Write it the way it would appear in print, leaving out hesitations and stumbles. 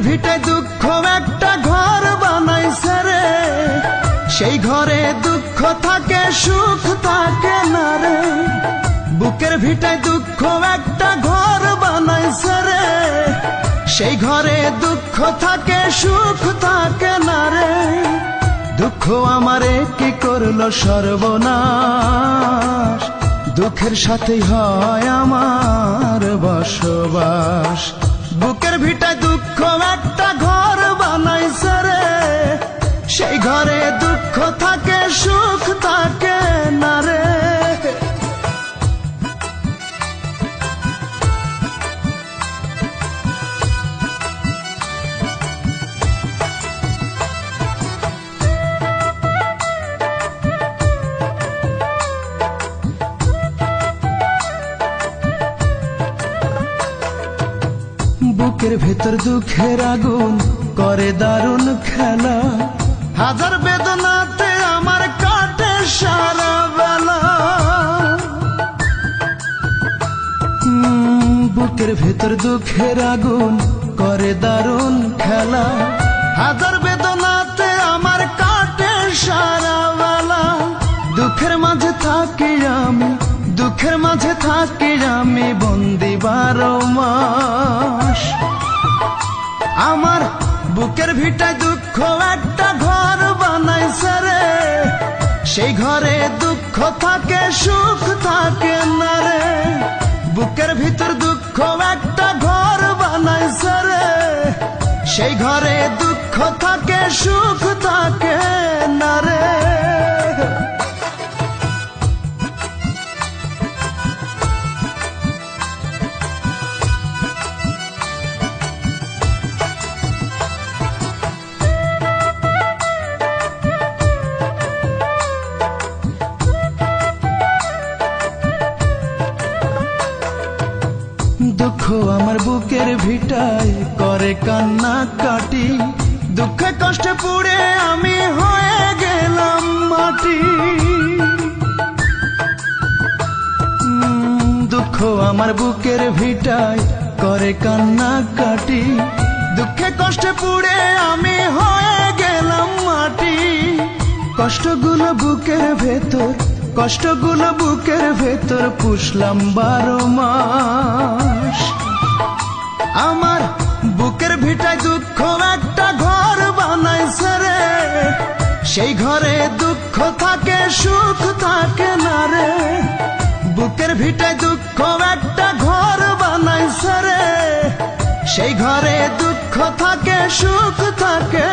ভিটায় দুঃখ একটা ঘর বানাইছে রে, সেই ঘরে দুঃখ থাকে সুখ থাকে না রে। বুকের ভিটায় দুঃখ একটা ঘর বানাইছে রে, সেই ঘরে দুঃখ থাকে সুখ থাকে না রে। দুঃখ আমারে কি করলো সর্বনাশ, দুঃখের সাথেই হয় আমার বসবাস। বুকের ভিটায় দুঃখ একটা ঘর বানাইছে রে, সেই ঘরে দুঃখ থাকে সুখ থাকে না রে। বুকের ভেতর দুঃখের আগুন করে দারুণ খেলা, হাজার বেদনাতে আমার কাটে সারা বেলা। বুকের ভেতর দুঃখের আগুন করে দারুণ খেলা, হাজার বেদনাতে আমার কাটে সারা বেলা। দুঃখের মাঝে থাকি আমি, দুঃখের মাঝে থাকি আমি বন্দি 12 মাস। আমার বুকের ভিটায় দুঃখ একটা ঘর বানাইছে রে, সেই ঘরে দুঃখ থাকে সুখ থাকে না রে। বুকের ভিতর দুঃখ একটা ঘর বানাইছে রে, সেই ঘরে দুঃখ থাকে সুখ থাকে না রে। দুঃখ আমার বুকের ভিটায় করে কান্না কাটি, দুঃখে কষ্টে পুড়ে আমি হয়ে গেলাম মাটি। দুঃখ আমার বুকের ভিটায় করে কান্না কাটি, দুঃখে কষ্টে পুড়ে আমি হয়ে গেলাম মাটি। কষ্টগুলো বুকের ভেতর, কষ্টগুলো বুকের ভেতর পুষলাম 12 মাস। আমার বুকের ভিটায় দুঃখ একটা ঘর বানাইছে রে, সেই ঘরে দুঃখ থাকে সুখ থাকে না রে। বুকের ভিটায় দুঃখ একটা ঘর বানাইছে রে, সেই ঘরে দুঃখ থাকে সুখ থাকে